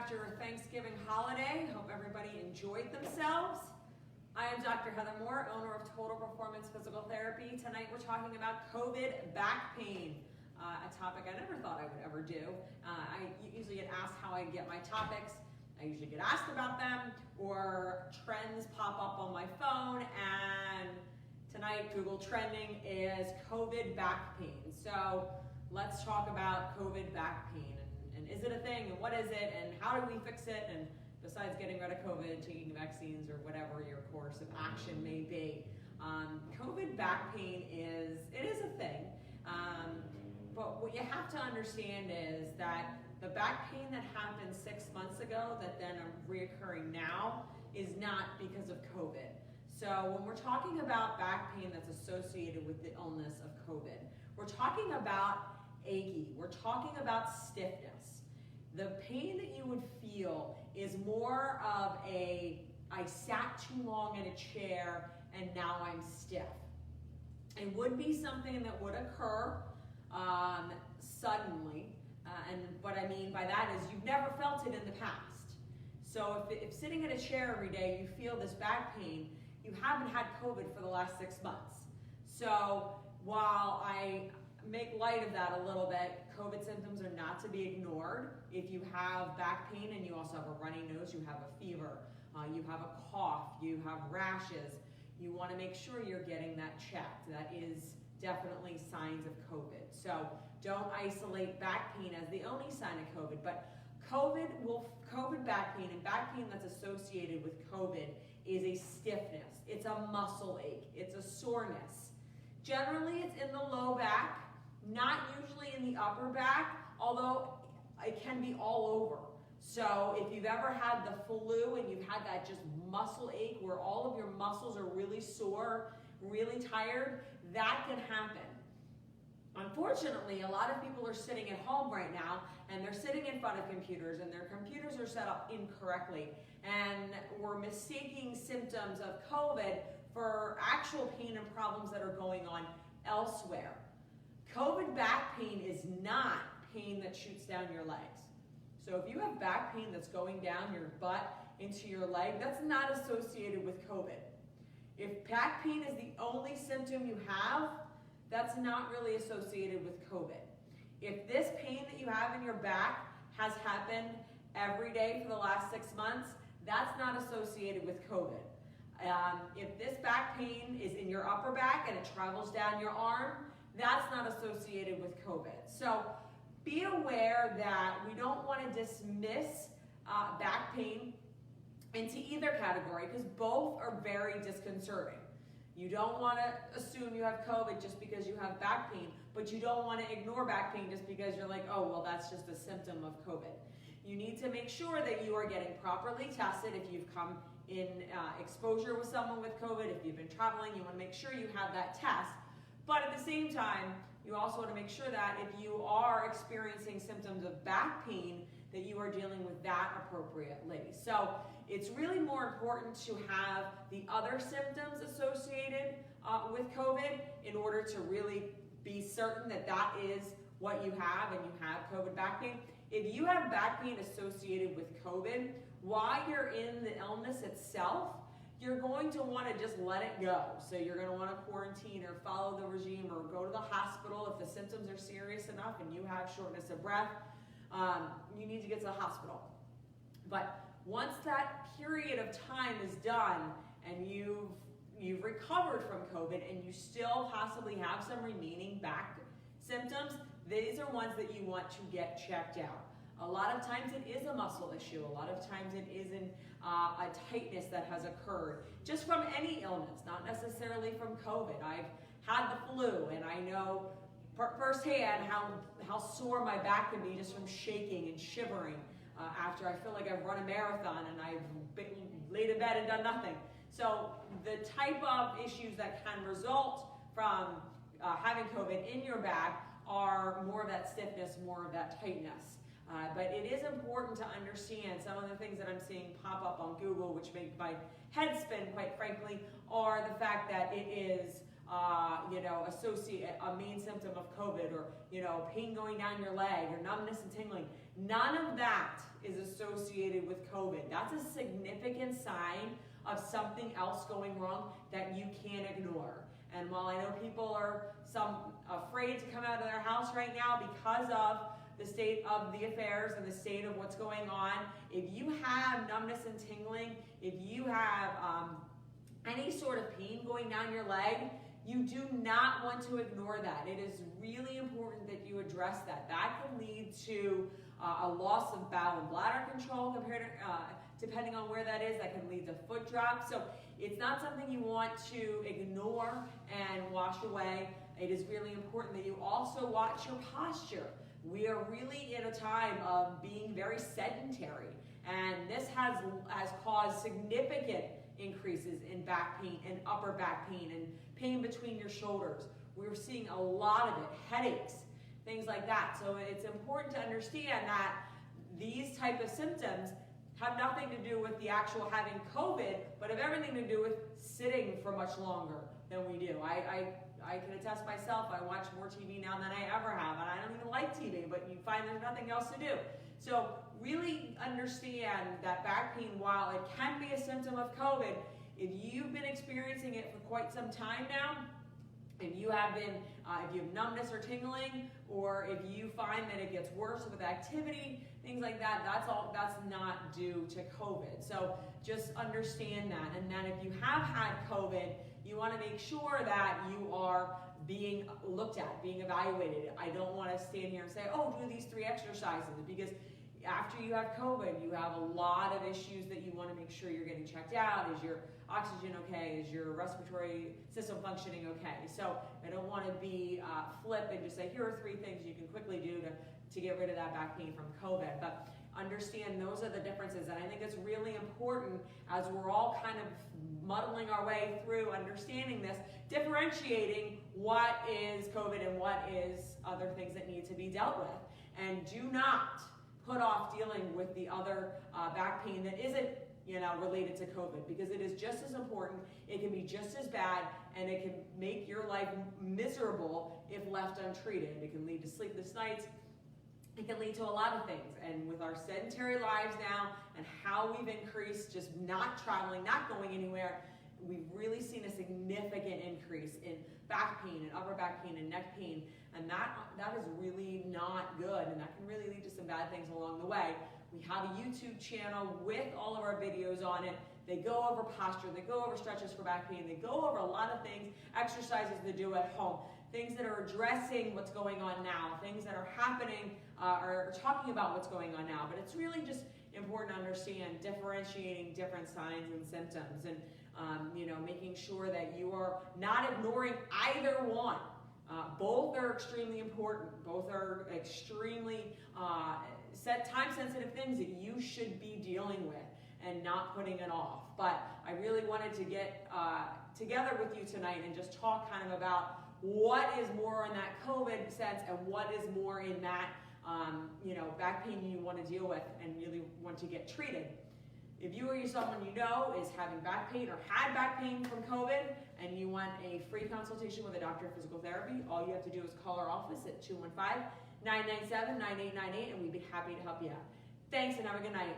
after Thanksgiving holiday. Hope everybody enjoyed themselves. I am Dr. Heather Moore, owner of Total Performance Physical Therapy. Tonight we're talking about COVID back pain, a topic I never thought I would ever do. I usually get asked how I get my topics. I usually get asked about them, or trends pop up on my phone, and tonight Google trending is COVID back pain. So let's talk about COVID back pain. And is it a thing, and what is it, and how do we fix it, and besides getting rid of COVID, taking vaccines, or whatever your course of action may be. COVID back pain is a thing, but what you have to understand is that the back pain that happened 6 months ago that then are reoccurring now is not because of COVID. So when we're talking about back pain that's associated with the illness of COVID, we're talking about achy, we're talking about stiffness. The pain that you would feel is more of I sat too long in a chair and now I'm stiff. It would be something that would occur suddenly, and what I mean by that is you've never felt it in the past. So if sitting in a chair every day you feel this back pain, you haven't had COVID for the last 6 months. So while I make light of that a little bit, COVID symptoms are not to be ignored. If you have back pain and you also have a runny nose, you have a fever, you have a cough, you have rashes, you want to make sure you're getting that checked. That is definitely signs of COVID. So don't isolate back pain as the only sign of COVID, but COVID back pain and back pain that's associated with COVID is a stiffness, it's a muscle ache, it's a soreness. Generally it's in the low back, not usually in the upper back, although it can be all over. So if you've ever had the flu and you've had that just muscle ache where all of your muscles are really sore, really tired, that can happen. Unfortunately, a lot of people are sitting at home right now and they're sitting in front of computers and their computers are set up incorrectly, and we're mistaking symptoms of COVID for actual pain and problems that are going on elsewhere. COVID back pain is not pain that shoots down your legs. So if you have back pain that's going down your butt into your leg, that's not associated with COVID. If back pain is the only symptom you have, that's not really associated with COVID. If this pain that you have in your back has happened every day for the last 6 months, that's not associated with COVID. If this back pain is in your upper back and it travels down your arm, that's not associated with COVID. So be aware that we don't want to dismiss back pain into either category because both are very disconcerting. You don't want to assume you have COVID just because you have back pain, but you don't want to ignore back pain just because you're like, oh, well, that's just a symptom of COVID. You need to make sure that you are getting properly tested. If you've come in exposure with someone with COVID, if you've been traveling, you want to make sure you have that test. But at the same time, you also want to make sure that if you are experiencing symptoms of back pain, that you are dealing with that appropriately. So it's really more important to have the other symptoms associated with COVID in order to really be certain that that is what you have and you have COVID back pain. If you have back pain associated with COVID, while you're in the illness itself, you're going to want to just let it go. So you're going to want to quarantine or follow the regime or go to the hospital if the symptoms are serious enough and you have shortness of breath. You need to get to the hospital. But once that period of time is done and you've recovered from COVID and you still possibly have some remaining back symptoms, these are ones that you want to get checked out. A lot of times it is a muscle issue. A lot of times it isn't a tightness that has occurred just from any illness, not necessarily from COVID. I've had the flu and I know firsthand how sore my back can be just from shaking and shivering after I feel like I've run a marathon and I've laid in bed and done nothing. So the type of issues that can result from having COVID in your back are more of that stiffness, more of that tightness. But it is important to understand some of the things that I'm seeing pop up on Google, which make my head spin, quite frankly, are the fact that it is associate a main symptom of COVID, or, pain going down your leg, or numbness and tingling. None of that is associated with COVID. That's a significant sign of something else going wrong that you can't ignore. And while I know people are afraid to come out of their house right now because of the state of the affairs and the state of what's going on, if you have numbness and tingling, if you have any sort of pain going down your leg, you do not want to ignore that. It is really important that you address that. That can lead to a loss of bowel and bladder control depending on where that is. That can lead to foot drops. So it's not something you want to ignore and wash away. It is really important that you also watch your posture. We are really in a time of being very sedentary, and this has caused significant increases in back pain and upper back pain and pain between your shoulders. We're seeing a lot of it, headaches, things like that. So it's important to understand that these type of symptoms have nothing to do with the actual having COVID, but have everything to do with sitting for much longer than we do. I can attest myself, I watch more TV now than I ever have, and I don't even like TV, but you find there's nothing else to do. So really understand that back pain, while it can be a symptom of COVID, if you've been experiencing it for quite some time now, if you have numbness or tingling, or if you find that it gets worse with activity, things like that, that's not due to COVID. So just understand that. And then if you have had COVID, you want to make sure that you are being looked at, being evaluated. I don't want to stand here and say, oh, do these 3 exercises, because after you have COVID, you have a lot of issues that you want to make sure you're getting checked out. Is your oxygen okay? Is your respiratory system functioning okay? So I don't want to be flip and just say, here are 3 things you can quickly do to get rid of that back pain from COVID. But understand those are the differences. And I think it's really important, as we're all kind of muddling our way through understanding this, differentiating what is COVID and what is other things that need to be dealt with. And do not put off dealing with the other back pain that isn't related to COVID, because it is just as important, it can be just as bad, and it can make your life miserable if left untreated. It can lead to sleepless nights. It can lead to a lot of things. And with our sedentary lives now and how we've increased just not traveling, not going anywhere, we've really seen a significant increase in back pain and upper back pain and neck pain. And that is really not good, and that can really lead to some bad things along the way. We have a YouTube channel with all of our videos on it. They go over posture, they go over stretches for back pain, they go over a lot of things, exercises to do at home, things that are addressing what's going on now, things that are happening or talking about what's going on now. But it's really just important to understand differentiating different signs and symptoms, and making sure that you are not ignoring either one. Both are extremely important. Both are extremely time-sensitive things that you should be dealing with and not putting it off. But I really wanted to get together with you tonight and just talk kind of about what is more in that COVID sense and what is more in that back pain you want to deal with and really want to get treated. If you or someone you know is having back pain or had back pain from COVID and you want a free consultation with a doctor of physical therapy, all you have to do is call our office at 215-997-9898, and we'd be happy to help you out. Thanks, and have a good night.